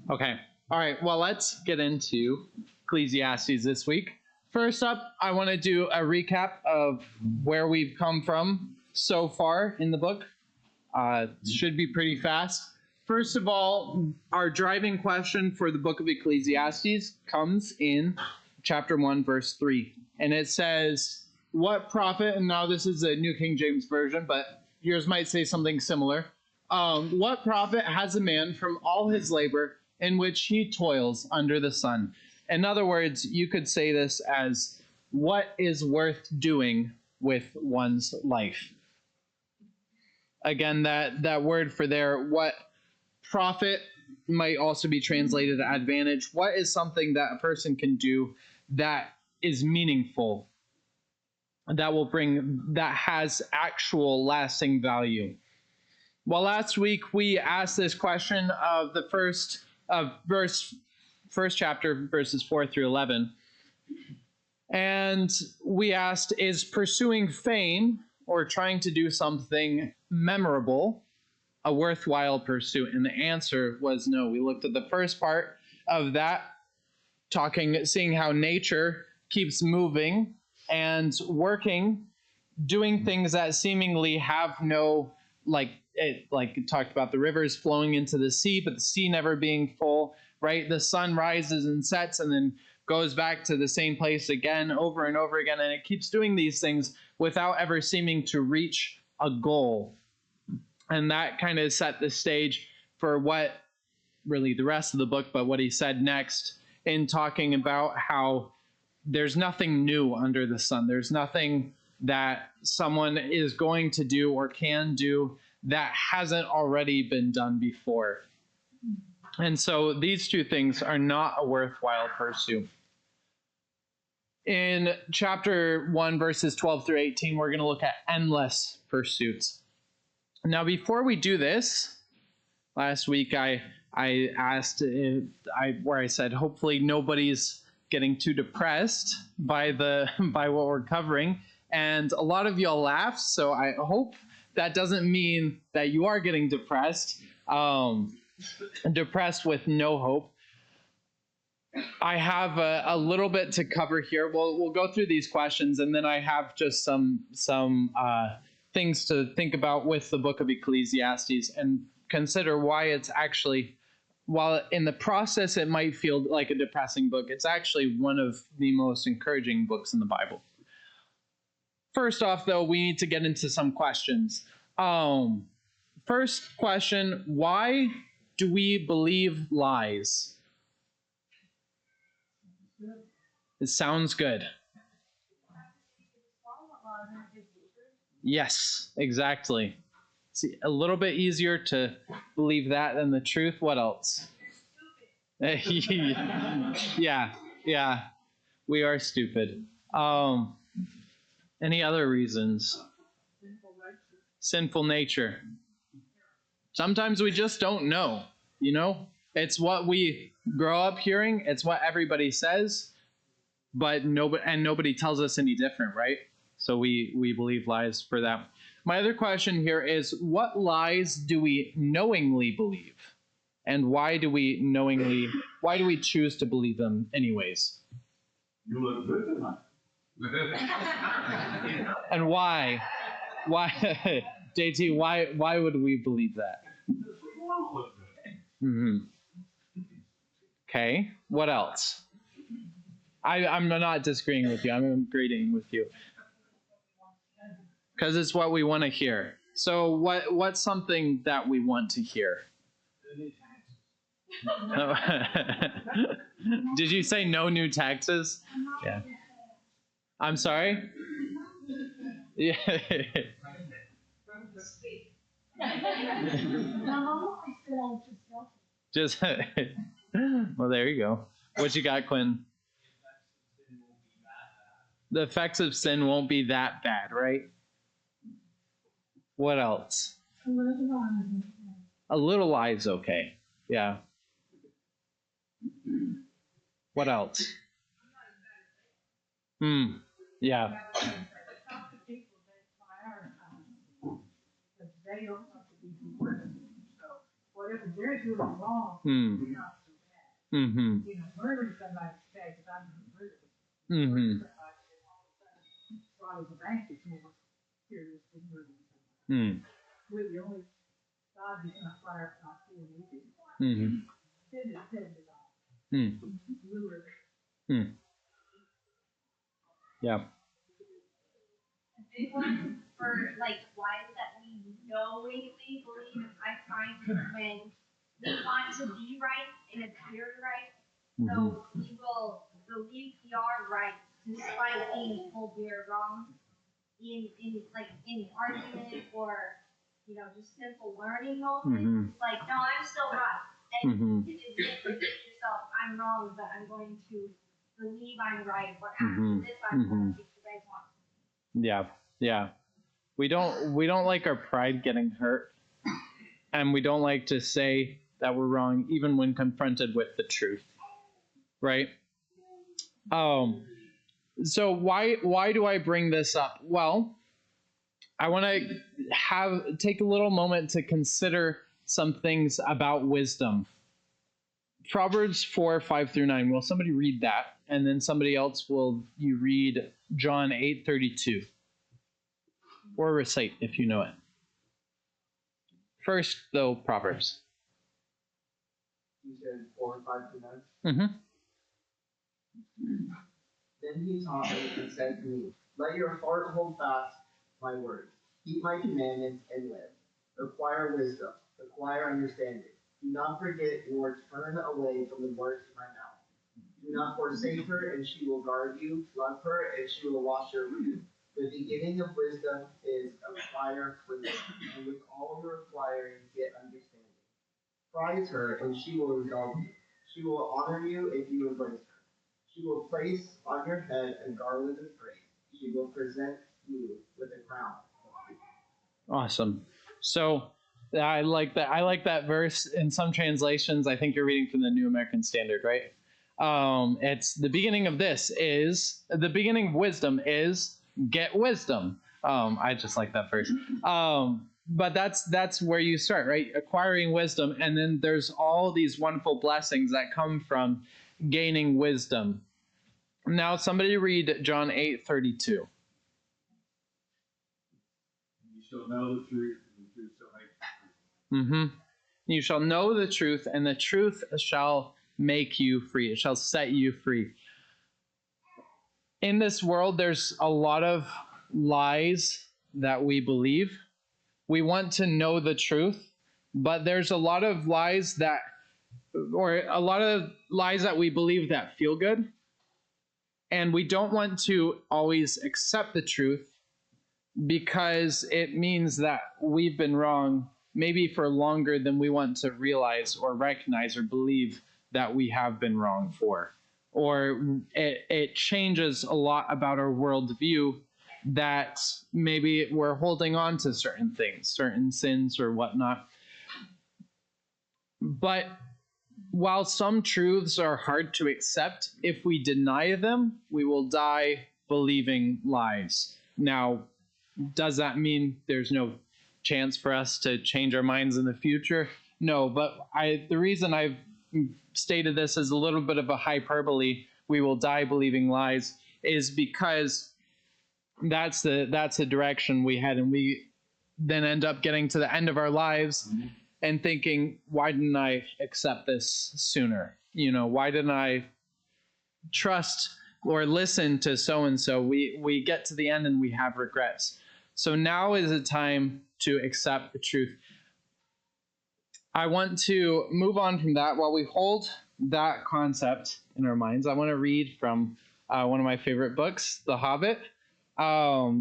Okay. All right. Well, let's get into Ecclesiastes this week. First up, I want to do a recap of where we've come from so far in the book. Should be pretty fast. First of all, our driving question for the book of Ecclesiastes comes in chapter 1, verse 3. And it says, what profit, and now this is a New King James Version, but yours might say something similar. What profit has a man from all his labor in which he toils under the sun? In other words, you could say this as, what is worth doing with one's life? Again, that word for there, what profit might also be translated advantage. What is something that a person can do that is meaningful, that has actual lasting value? Well, last week we asked this question of the first chapter, verses 4 through 11. And we asked, is pursuing fame or trying to do something memorable a worthwhile pursuit? And the answer was no. We looked at the first part of that, seeing how nature keeps moving and working, doing things that seemingly have no, it talked about the rivers flowing into the sea, but the sea never being full, right? The sun rises and sets and then goes back to the same place again, over and over again, and it keeps doing these things without ever seeming to reach a goal. And that kind of set the stage for what really the rest of the book, but what he said next in talking about how there's nothing new under the sun. There's nothing that someone is going to do or can do that hasn't already been done before. And so these two things are not a worthwhile pursuit. In chapter 1, verses 12 through 18, we're going to look at endless pursuits. Now, before we do this, last week I asked, where I said, hopefully nobody's getting too depressed by what we're covering. And a lot of y'all laughed, so I hope that doesn't mean that you are getting depressed, depressed with no hope. I have a little bit to cover here. We'll go through these questions, and then I have just some things to think about with the book of Ecclesiastes and consider why it's actually, while in the process it might feel like a depressing book, it's actually one of the most encouraging books in the Bible. First off, though, we need to get into some questions. First question, why do we believe lies? It sounds good. Yes, exactly. It's a little bit easier to believe that than the truth. What else? Yeah, we are stupid. Any other reasons? Sinful nature. Sometimes we just don't know, It's what we grow up hearing. It's what everybody says, but nobody tells us any different, right? So we believe lies for that. My other question here is, what lies do we knowingly believe? And why do we choose to believe them anyways? You look good tonight. And why? Why, JT, why would we believe that? Mm-hmm. Okay, what else? I'm not disagreeing with you. I'm agreeing with you. Because it's what we want to hear. So what's something that we want to hear? Did you say no new taxes? Yeah. I'm sorry? Yeah. Just well, there you go. What you got, Quinn? The effects of sin won't be that bad, right? What else? A little lie is okay. Yeah. What else? Yeah. They don't have to be doing. So whatever they're doing wrong, Mm-hmm. Murdering somebody today because I'm murdered. Mm-hmm. Robbing the bank is more serious than murdering somebody. Mm. We're the only God who's not fire, not seeing anything. Mm-hmm. Sin is sin is all. Mm. Lured. Mm. Yeah. A big one for like why that we knowingly believe I find when we want to be right and appear right. So we will believe we are right despite being told we are wrong in in argument or just simple learning moments. Like, no, I'm still right. And you can just like yourself, I'm wrong, but I'm going to believe I'm right or act as if I'm right because I want to. Yeah. Yeah. We don't like our pride getting hurt, and we don't like to say that we're wrong even when confronted with the truth. Right? So why do I bring this up? Well, I want to take a little moment to consider some things about wisdom. Proverbs 4, 5 through 9. Will somebody read that? And then somebody else you read John 8:32. Or recite if you know it. First, though, Proverbs. You said 4, 5 through 9? Mm-hmm. Then he taught me and said to me, let your heart hold fast my words. Keep my commandments and live. Acquire wisdom. Acquire understanding. Do not forget nor turn away from the words of my mouth. Do not forsake her, and she will guard you. Love her, and she will wash your feet. The beginning of wisdom is acquire wisdom, and with all your acquiring get understanding. Prize her, and she will exalt you. She will honor you if you embrace her. She will place on your head a garland of praise. She will present you with a crown. Awesome. So I like that. I like that verse. In some translations, I think you're reading from the New American Standard, right? It's the beginning of the beginning of wisdom is get wisdom. I just like that verse. But that's where you start, right? Acquiring wisdom, and then there's all these wonderful blessings that come from gaining wisdom. Now, somebody read John 8:32. You shall know the truth, and the truth shall make you free. Mm-hmm. You shall know the truth, and the truth shall make you free. It shall set you free. In this world, there's a lot of lies that we believe. We want to know the truth, but there's a lot of lies that we believe that feel good. And we don't want to always accept the truth because it means that we've been wrong maybe for longer than we want to realize or recognize or believe that we have been wrong for. Or it changes a lot about our worldview that maybe we're holding on to certain things, certain sins or whatnot. But while some truths are hard to accept, if we deny them, we will die believing lies. Now, does that mean there's no chance for us to change our minds in the future? No, but the reason I've stated this as a little bit of a hyperbole, we will die believing lies, is because that's the direction we head, and we then end up getting to the end of our lives and thinking, why didn't I accept this sooner? Why didn't I trust or listen to so-and-so? We get to the end and we have regrets. So now is the time to accept the truth. I want to move on from that. While we hold that concept in our minds, I want to read from one of my favorite books, The Hobbit.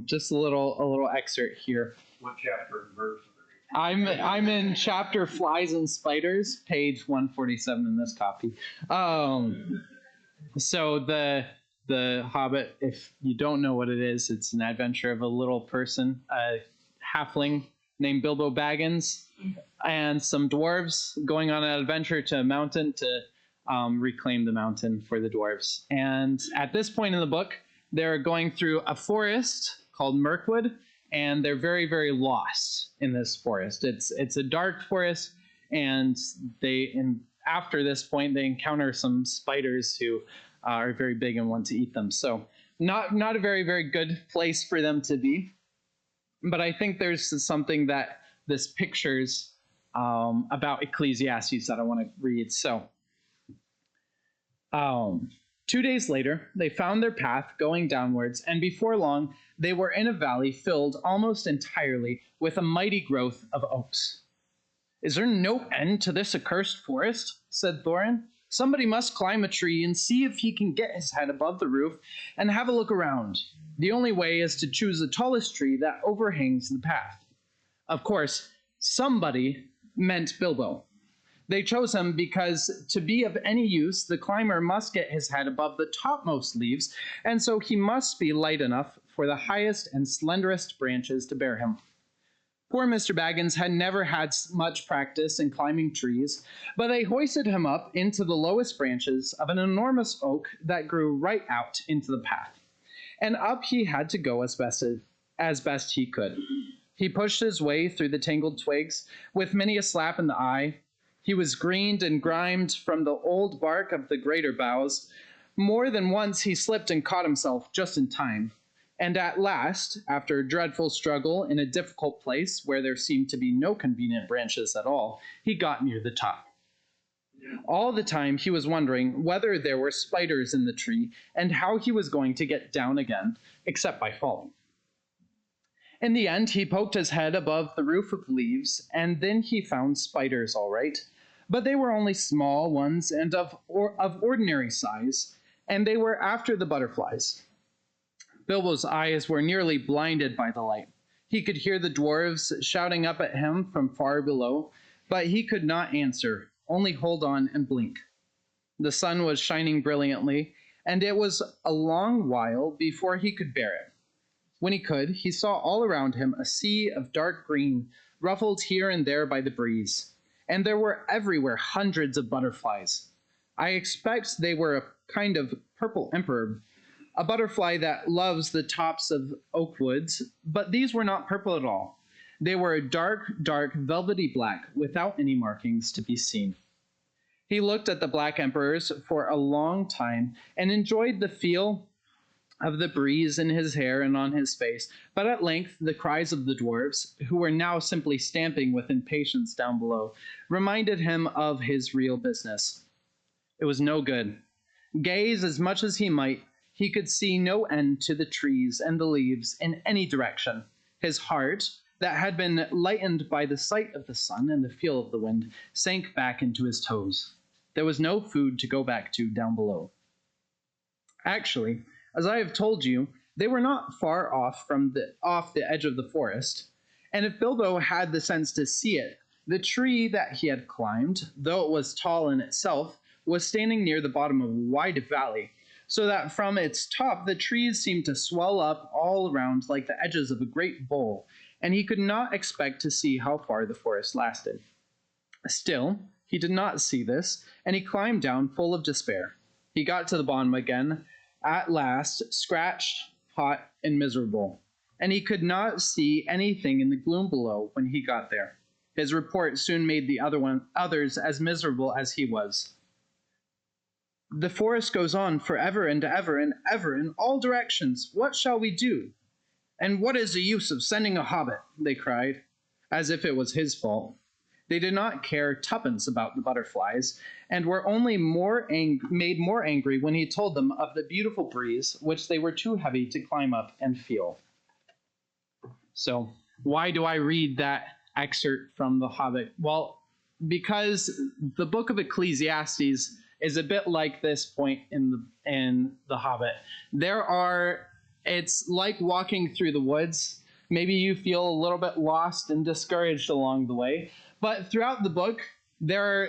Just a little excerpt here. What chapter and verse? I'm in chapter Flies and Spiders, page 147 in this copy. So the Hobbit, if you don't know what it is, it's an adventure of a little person, a halfling named Bilbo Baggins, and some dwarves going on an adventure to a mountain to reclaim the mountain for the dwarves. And at this point in the book, they're going through a forest called Mirkwood, and they're very, very lost in this forest. It's a dark forest, and after this point, they encounter some spiders who are very big and want to eat them. So not a very, very good place for them to be. But I think there's something that this pictures about Ecclesiastes that I want to read. So 2 days later, they found their path going downwards, and before long, they were in a valley filled almost entirely with a mighty growth of oaks. "Is there no end to this accursed forest?" said Thorin. "Somebody must climb a tree and see if he can get his head above the roof and have a look around. The only way is to choose the tallest tree that overhangs the path." Of course, somebody meant Bilbo. They chose him because to be of any use, the climber must get his head above the topmost leaves, and so he must be light enough for the highest and slenderest branches to bear him. Poor Mr. Baggins had never had much practice in climbing trees, but they hoisted him up into the lowest branches of an enormous oak that grew right out into the path. And up he had to go as best he could. He pushed his way through the tangled twigs, with many a slap in the eye. He was greened and grimed from the old bark of the greater boughs. More than once he slipped and caught himself just in time. And at last, after a dreadful struggle in a difficult place where there seemed to be no convenient branches at all, he got near the top. All the time he was wondering whether there were spiders in the tree and how he was going to get down again, except by falling. In the end, he poked his head above the roof of leaves, and then he found spiders all right. But they were only small ones and of ordinary size, and they were after the butterflies. Bilbo's eyes were nearly blinded by the light. He could hear the dwarves shouting up at him from far below, but he could not answer, only hold on and blink. The sun was shining brilliantly, and it was a long while before he could bear it. When he could, he saw all around him a sea of dark green, ruffled here and there by the breeze, and there were everywhere hundreds of butterflies. I expect they were a kind of purple emperor, a butterfly that loves the tops of oak woods, but these were not purple at all. They were a dark, dark, velvety black, without any markings to be seen. He looked at the black emperors for a long time and enjoyed the feel of the breeze in his hair and on his face, but at length the cries of the dwarves, who were now simply stamping with impatience down below, reminded him of his real business. It was no good. Gaze as much as he might, he could see no end to the trees and the leaves in any direction. His heart, that had been lightened by the sight of the sun and the feel of the wind, sank back into his toes. There was no food to go back to down below. Actually, as I have told you, they were not far off the edge of the forest, and if Bilbo had the sense to see it, the tree that he had climbed, though it was tall in itself, was standing near the bottom of a wide valley, so that from its top the trees seemed to swell up all around like the edges of a great bowl, and he could not expect to see how far the forest lasted. Still, he did not see this, and he climbed down full of despair. He got to the bottom again, at last, scratched, hot, and miserable, and he could not see anything in the gloom below when he got there. His report soon made the others as miserable as he was. "The forest goes on forever and ever and ever in all directions. What shall we do? And what is the use of sending a hobbit?" they cried, as if it was his fault. They did not care tuppence about the butterflies, and were only made more angry when he told them of the beautiful breeze, which they were too heavy to climb up and feel. So, why do I read that excerpt from The Hobbit? Well, because the book of Ecclesiastes is a bit like this point in the Hobbit. It's like walking through the woods. Maybe you feel a little bit lost and discouraged along the way, but throughout the book, there are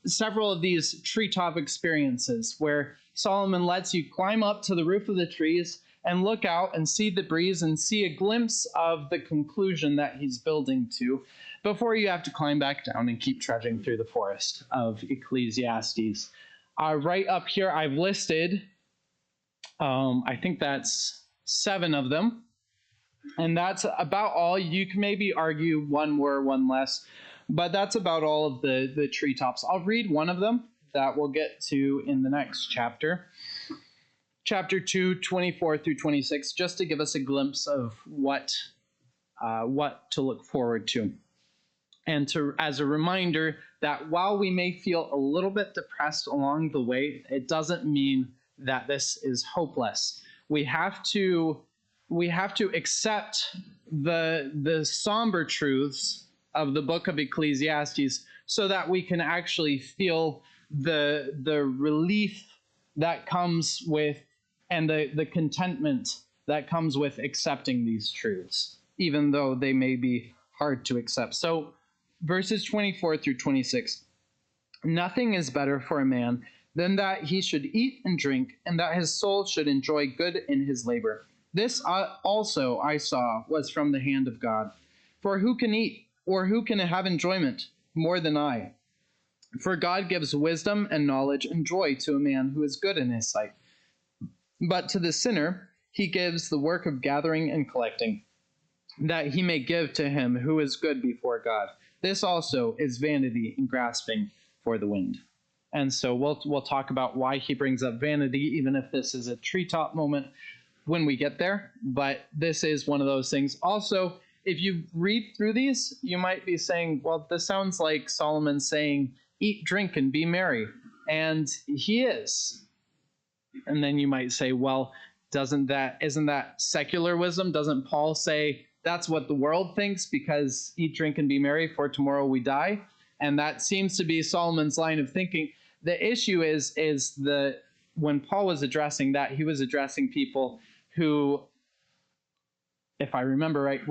several of these treetop experiences where Solomon lets you climb up to the roof of the trees and look out and see the breeze and see a glimpse of the conclusion that he's building to before you have to climb back down and keep trudging through the forest of Ecclesiastes. Right up here, I've listed, I think that's 7 of them. And that's about all. You can maybe argue one more, one less. But that's about all of the treetops. I'll read one of them that we'll get to in the next chapter. Chapter 2, 24 through 26, just to give us a glimpse of what to look forward to. And as a reminder that while we may feel a little bit depressed along the way, it doesn't mean that this is hopeless. We have to accept the somber truths of the book of Ecclesiastes so that we can actually feel the relief that comes with and the contentment that comes with accepting these truths, even though they may be hard to accept. So verses 24 through 26, nothing is better for a man than that he should eat and drink, and that his soul should enjoy good in his labor. This also I saw was from the hand of God. For who can eat, or who can have enjoyment more than I? For God gives wisdom and knowledge and joy to a man who is good in his sight. But to the sinner he gives the work of gathering and collecting, that he may give to him who is good before God. This also is vanity and grasping for the wind. And so we'll talk about why he brings up vanity, even if this is a treetop moment when we get there. But this is one of those things. Also, if you read through these, you might be saying, well, this sounds like Solomon saying, eat, drink, and be merry. And he is. And then you might say, well, isn't that secular wisdom? Doesn't Paul say that's what the world thinks, because eat, drink, and be merry, for tomorrow we die? And that seems to be Solomon's line of thinking. The issue is when Paul was addressing that, he was addressing people who, if I remember right,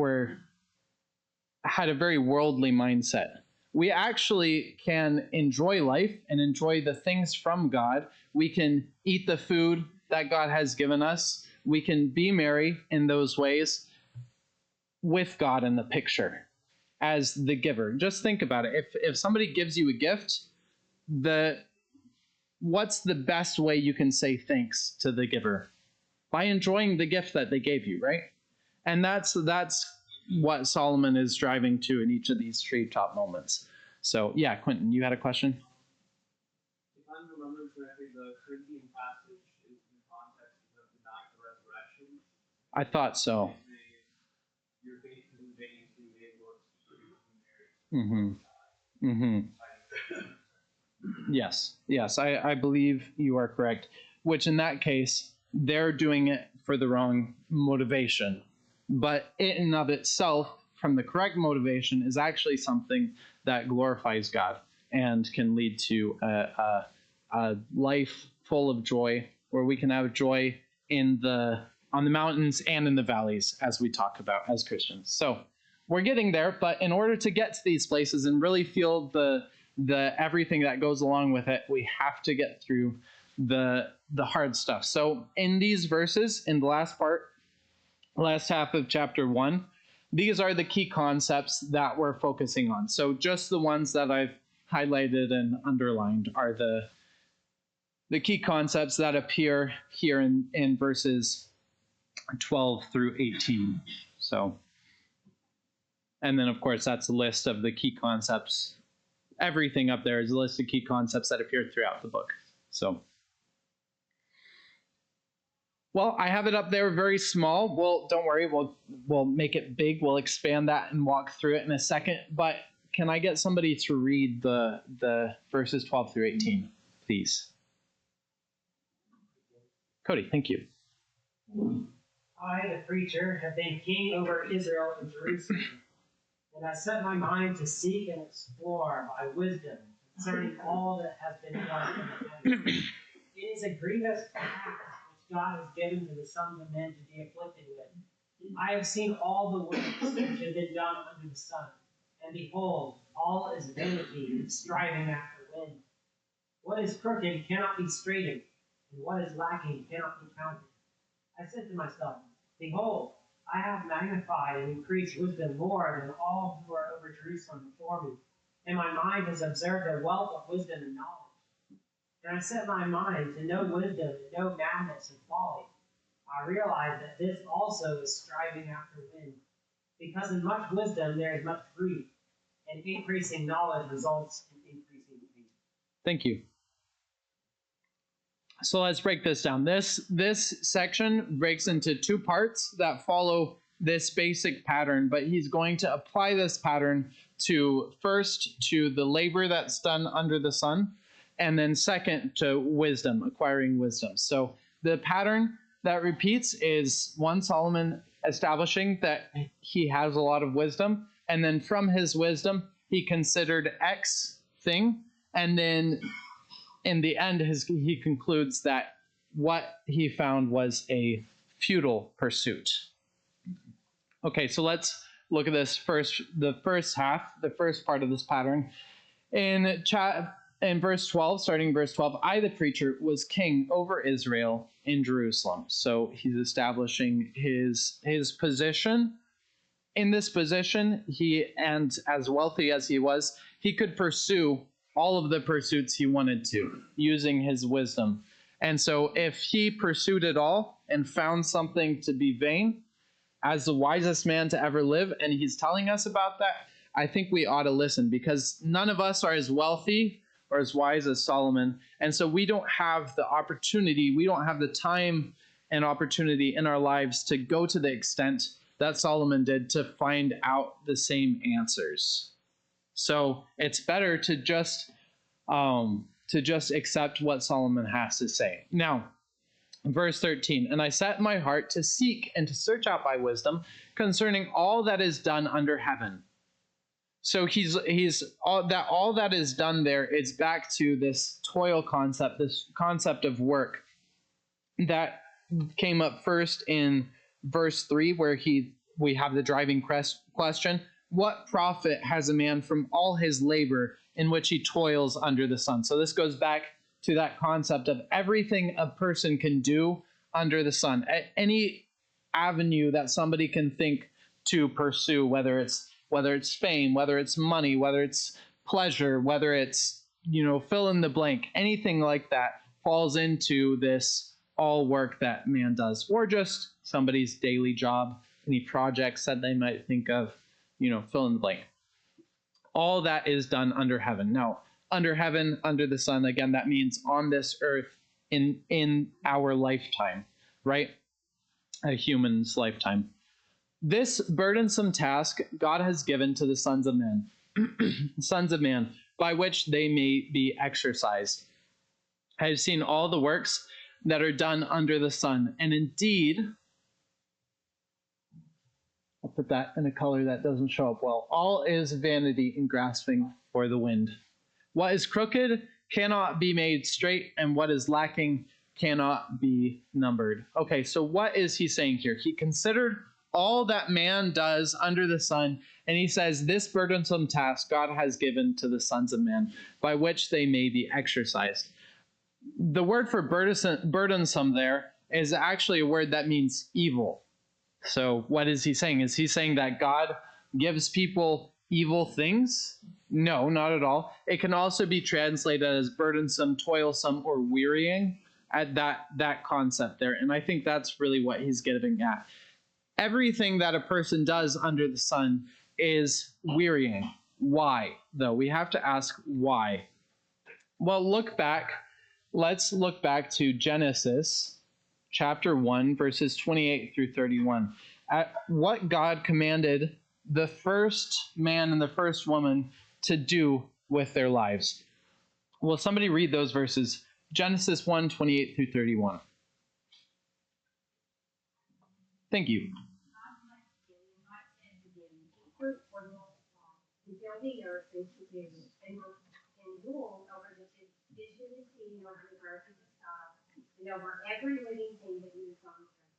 had a very worldly mindset. We actually can enjoy life and enjoy the things from God. We can eat the food that God has given us. We can be merry in those ways with God in the picture as the giver. Just think about it. If somebody gives you a gift, what's the best way you can say thanks to the giver? By enjoying the gift that they gave you, right? And that's what Solomon is driving to in each of these treetop moments. So yeah, Quentin, you had a question? If I'm remembering correctly, the Corinthian passage is in the context of denying the resurrection. I thought so. Your faith is in vain to be able to marry. Mm-hmm. Yes, I believe you are correct. Which in that case, they're doing it for the wrong motivation. But it in of itself, from the correct motivation, is actually something that glorifies God and can lead to a life full of joy, where we can have joy on the mountains and in the valleys, as we talk about as Christians. So we're getting there, but in order to get to these places and really feel the everything that goes along with it, we have to get through the hard stuff. So in these verses, in the last half of chapter 1, these are the key concepts that we're focusing on. So just the ones that I've highlighted and underlined are the key concepts that appear here in verses 12 through 18. So, and then of course that's a list of the key concepts. Everything up there is a list of key concepts that appear throughout the book. So, well, I have it up there very small. Well, don't worry, we'll make it big. We'll expand that and walk through it in a second. But can I get somebody to read the verses 12 through 18, please? Cody, thank you. I, the preacher, have been king over Israel and Jerusalem, and I set my mind to seek and explore by wisdom concerning all that has been done in the heavens. It is a grievous task which God has given to the sons of men to be afflicted with. I have seen all the works which have been done under the sun, and behold, all is vanity and striving after wind. What is crooked cannot be straightened, and what is lacking cannot be counted. I said to myself, behold, I have magnified and increased wisdom more than all who are over Jerusalem before me, and my mind has observed their wealth of wisdom and knowledge. And I set my mind to know wisdom and know madness and folly. I realize that this also is striving after wind, because in much wisdom there is much grief, and increasing knowledge results in increasing faith. Thank you. So let's break this down. This section breaks into two parts that follow this basic pattern, but he's going to apply this pattern to the labor that's done under the sun, and then second to wisdom, acquiring wisdom. So the pattern that repeats is one, Solomon establishing that he has a lot of wisdom, and then from his wisdom he considered X thing, and then in the end he concludes that what he found was a futile pursuit. Okay, so let's look at this first, the first part of this pattern. In verse 12, starting verse 12, I, the preacher, was king over Israel in Jerusalem. So he's establishing his position. In this position, and as wealthy as he was, he could pursue all of the pursuits he wanted to using his wisdom. And so if he pursued it all and found something to be vain, as the wisest man to ever live, and he's telling us about that, I think we ought to listen, because none of us are as wealthy or as wise as Solomon. And so we don't have the opportunity, we don't have the time and opportunity in our lives to go to the extent that Solomon did to find out the same answers. So it's better to just accept what Solomon has to say. Now, verse 13, and I set my heart to seek and to search out by wisdom concerning all that is done under heaven. So all that is done there is back to this toil concept, this concept of work that came up first in verse 3, where we have the driving question: what profit has a man from all his labor in which he toils under the sun? So this goes back to that concept of everything a person can do under the sun, any avenue that somebody can think to pursue, whether it's fame, whether it's money, whether it's pleasure, whether it's, fill in the blank, anything like that falls into this all work that man does, or just somebody's daily job, any projects that they might think of, fill in the blank. All that is done under heaven. Now, under heaven, under the sun, again, that means on this earth in our lifetime, right? A human's lifetime. This burdensome task God has given to the sons of men, by which they may be exercised. I have seen all the works that are done under the sun, and indeed, I'll put that in a color that doesn't show up well, all is vanity and grasping for the wind. What is crooked cannot be made straight, and what is lacking cannot be numbered. Okay, so what is he saying here? He considered all that man does under the sun, and he says, this burdensome task God has given to the sons of men, by which they may be exercised. The word for burdensome there is actually a word that means evil. So what is he saying? Is he saying that God gives people evil things? No, not at all. It can also be translated as burdensome, toilsome, or wearying, at that concept there. And I think that's really what he's getting at. Everything that a person does under the sun is wearying. Why, though? We have to ask why. Well, let's look back to Genesis chapter 1, verses 28 through 31. At what God commanded the first man and the first woman to do with their lives. Will somebody read those verses? Genesis 1, 28 through 31. Thank you. Fill the earth and subdue it, and rule over the fish of the sea, and over the birds of the sky, and over every living thing that moves on the earth.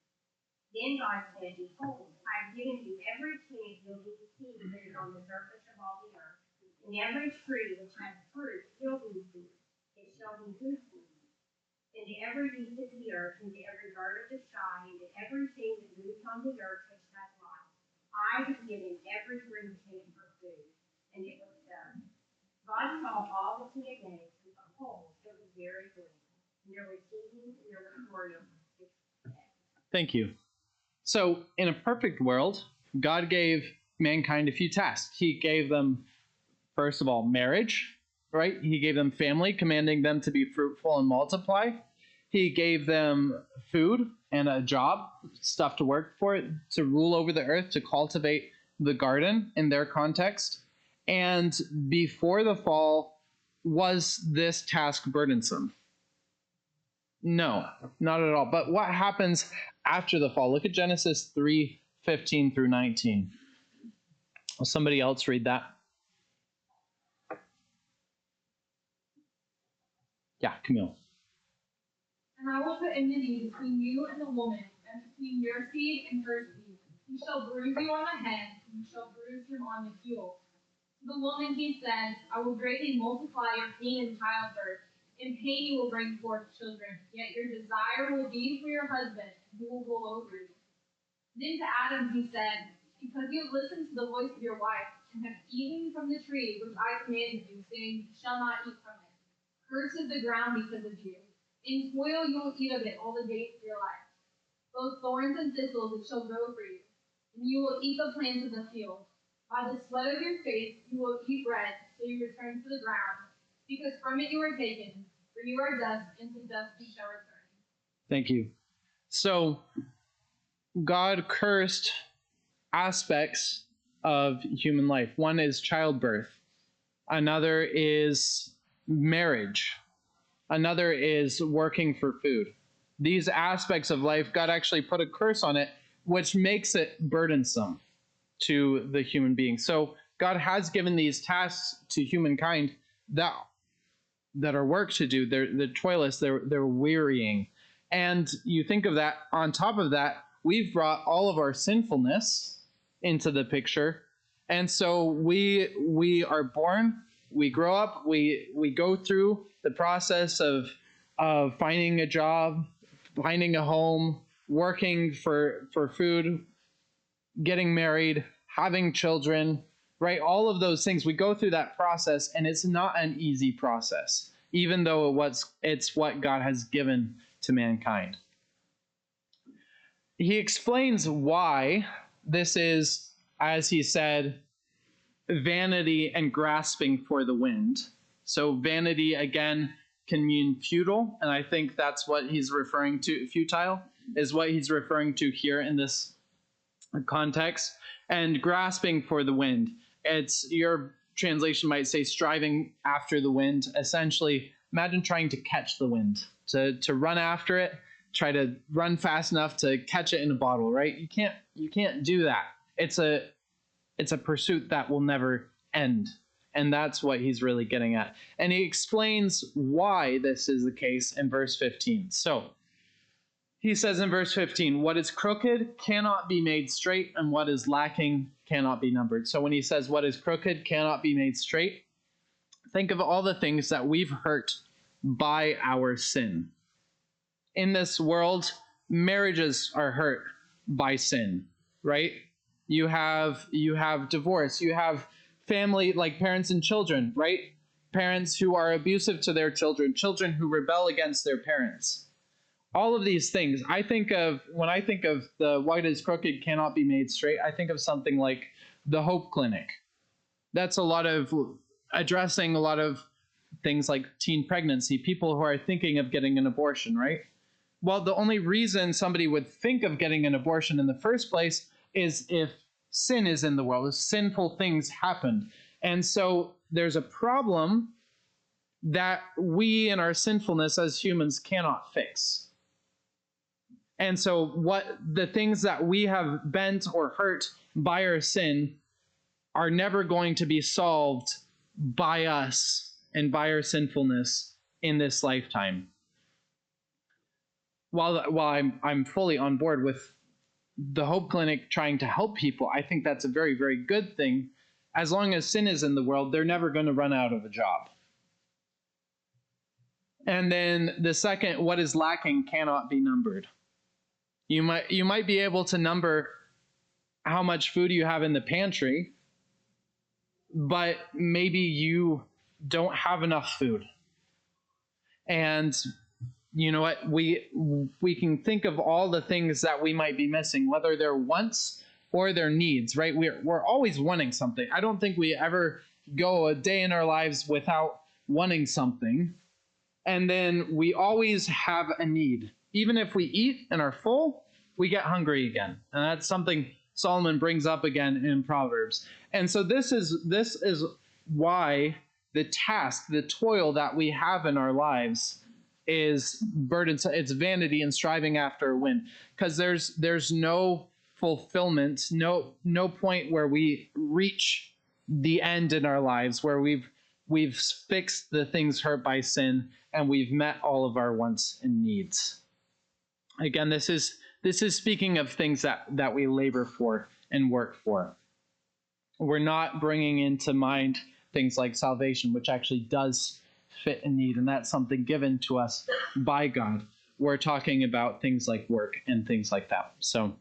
Then God said, behold, I have given you every plant yielding seed that is on the surface of all the earth, and every tree which has fruit yielding seed. It shall be good for you. And to every beast of the earth, and to every bird of the sky, and to everything that moves on the earth which has life, I have given every green plant for food. And it was done. God saw all that he had made, and behold, it was very good. And there was evening, and there was morning. Thank you. So, in a perfect world, God gave mankind a few tasks. He gave them First of all, marriage, right? He gave them family, commanding them to be fruitful and multiply. He gave them food and a job, stuff to work for, to rule over the earth, to cultivate the garden in their context. And before the fall, was this task burdensome? No, not at all. But what happens after the fall? Look at Genesis 3:15 through 19. Will somebody else read that? Yeah, Camille. And I will put enmity between you and the woman, and between your seed and her seed. He shall bruise you on the head, and you shall bruise him on the heel. To the woman he says, I will greatly multiply your pain in childbirth. In pain you will bring forth children, yet your desire will be for your husband, who will rule over you. Then to Adam he said, because you have listened to the voice of your wife, and have eaten from the tree which I commanded you, saying, you shall not eat from it. Cursed is the ground because of you. In toil you will eat of it all the days of your life. Both thorns and thistles it shall grow for you, and you will eat the plants of the field. By the sweat of your face you will eat bread, till you return to the ground, because from it you are taken, for you are dust, and to dust you shall return. Thank you. So, God cursed aspects of human life. One is childbirth. Another is marriage. Another is working for food. These aspects of life, God actually put a curse on it, which makes it burdensome to the human being. So God has given these tasks to humankind that are work to do. They're toilers, they're wearying. And you think of that, on top of that, we've brought all of our sinfulness into the picture. And so we are born, we grow up, we go through the process of finding a job, finding a home, working for food, getting married, having children, right? All of those things, we go through that process, and it's not an easy process, even though it's what God has given to mankind. He explains why this is, as he said, vanity and grasping for the wind. So vanity, again, can mean futile, and I think that's what he's referring to. Futile is what he's referring to here in this context. And grasping for the wind, it's, your translation might say, striving after the wind. Essentially, imagine trying to catch the wind, to run after it, try to run fast enough to catch it in a bottle, right? You can't do that. It's a pursuit that will never end. And that's what he's really getting at. And he explains why this is the case in verse 15. So he says in verse 15, what is crooked cannot be made straight, and what is lacking cannot be numbered. So when he says what is crooked cannot be made straight, think of all the things that we've hurt by our sin. In this world, marriages are hurt by sin, right? You have divorce, you have family, like parents and children, right? Parents who are abusive to their children, children who rebel against their parents. All of these things, when I think of the what is crooked cannot be made straight, I think of something like the Hope Clinic. That's addressing a lot of things like teen pregnancy, people who are thinking of getting an abortion, right? Well, the only reason somebody would think of getting an abortion in the first place is if sin is in the world, if sinful things happened. And so there's a problem that we in our sinfulness as humans cannot fix. And so what the things that we have bent or hurt by our sin are never going to be solved by us and by our sinfulness in this lifetime. While I'm fully on board with the Hope Clinic trying to help people, I think that's a very, very good thing. As long as sin is in the world, they're never going to run out of a job. And then the second, what is lacking cannot be numbered. You might be able to number how much food you have in the pantry, but maybe you don't have enough food. And you know what? We can think of all the things that we might be missing, whether they're wants or their needs, right? We're always wanting something. I don't think we ever go a day in our lives without wanting something. And then we always have a need. Even if we eat and are full, we get hungry again. And that's something Solomon brings up again in Proverbs. And so this is why the task, the toil that we have in our lives is burdensome. It's vanity and striving after a win. Because there's no fulfillment, no point where we reach the end in our lives, where we've fixed the things hurt by sin and we've met all of our wants and needs. Again, this is speaking of things that we labor for and work for. We're not bringing into mind things like salvation, which actually does fit a need, and that's something given to us by God. We're talking about things like work and things like that. So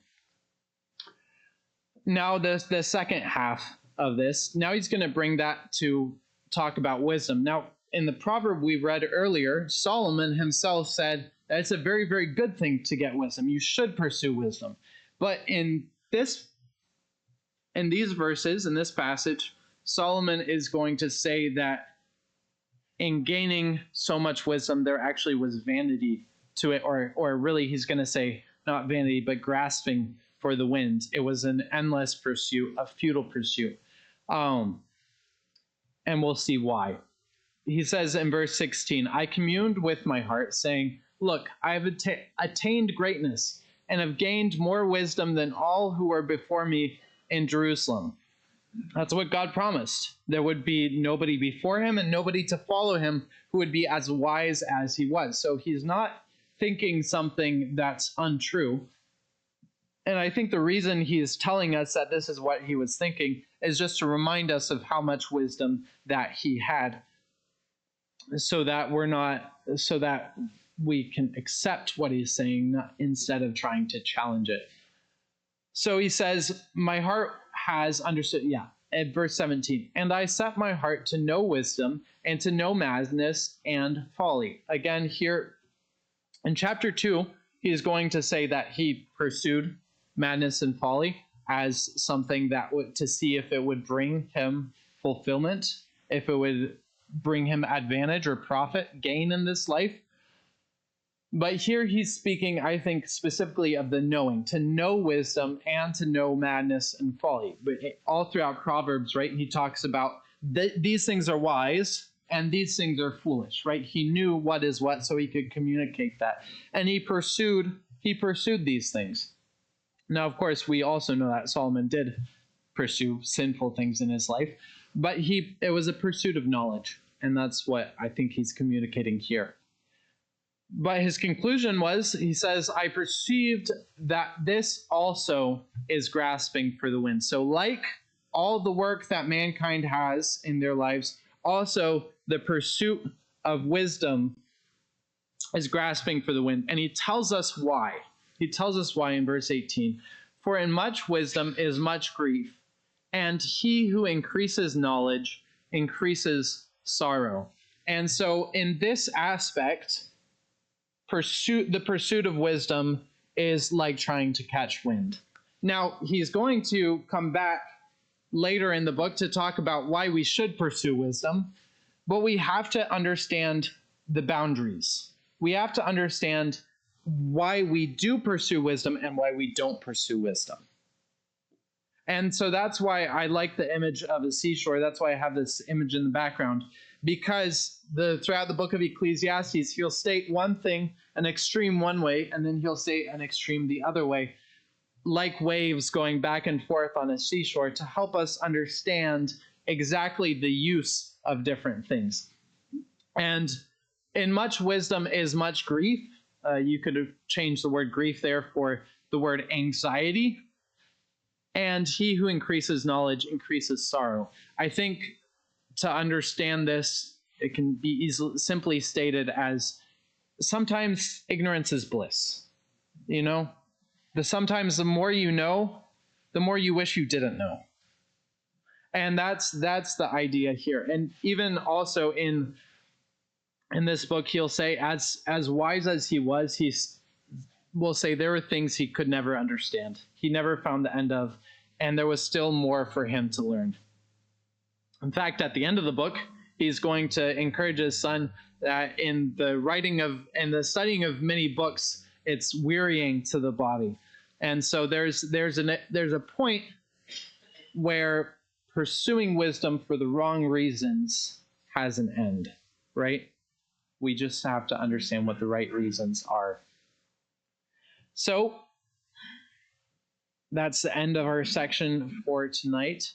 now the second half of this, now he's going to bring that to talk about wisdom. Now, in the proverb we read earlier, Solomon himself said that it's a very, very good thing to get wisdom. You should pursue wisdom. But in these verses, in this passage, Solomon is going to say that in gaining so much wisdom, there actually was vanity to it, or really he's going to say not vanity, but grasping for the wind. It was an endless pursuit, a futile pursuit. And we'll see why. He says in verse 16, I communed with my heart, saying, look, I have attained greatness and have gained more wisdom than all who were before me in Jerusalem. That's what God promised. There would be nobody before him and nobody to follow him who would be as wise as he was. So he's not thinking something that's untrue. And I think the reason he is telling us that this is what he was thinking is just to remind us of how much wisdom that he had, so that we can accept what he's saying instead of trying to challenge it. So he says, my heart has understood, at verse 17, and I set my heart to know wisdom and to know madness and folly. Again, here in chapter 2, he is going to say that he pursued madness and folly as something that would, to see if it would bring him fulfillment, if it would bring him advantage or profit, gain in this life. But here he's speaking, I think, specifically of the knowing, to know wisdom and to know madness and folly. But all throughout Proverbs, right, he talks about these things are wise and these things are foolish, right? He knew what is what, so he could communicate that. And he pursued these things. Now, of course, we also know that Solomon did pursue sinful things in his life, but it was a pursuit of knowledge, and that's what I think he's communicating here. But his conclusion was, he says, I perceived that this also is grasping for the wind. So like all the work that mankind has in their lives, also the pursuit of wisdom is grasping for the wind. And he tells us why. He tells us why in verse 18. For in much wisdom is much grief, and he who increases knowledge increases sorrow. And so in this aspect, the pursuit of wisdom is like trying to catch wind. Now, he's going to come back later in the book to talk about why we should pursue wisdom, but we have to understand the boundaries. We have to understand why we do pursue wisdom and why we don't pursue wisdom. And so that's why I like the image of a seashore. That's why I have this image in the background, because throughout the book of Ecclesiastes, he'll state one thing, an extreme one way, and then he'll state an extreme the other way, like waves going back and forth on a seashore, to help us understand exactly the use of different things. And in much wisdom is much grief. You could have changed the word grief there for the word anxiety. And he who increases knowledge increases sorrow. I think to understand this, it can be simply stated as sometimes ignorance is bliss. You know, sometimes the more you know, the more you wish you didn't know. And that's the idea here. And even also in this book, he'll say, as wise as he was, he will say there were things he could never understand. He never found the end of, and there was still more for him to learn. In fact, at the end of the book, he's going to encourage his son that in the writing of and the studying of many books, it's wearying to the body. And so there's a point where pursuing wisdom for the wrong reasons has an end, right? We just have to understand what the right reasons are. So that's the end of our section for tonight.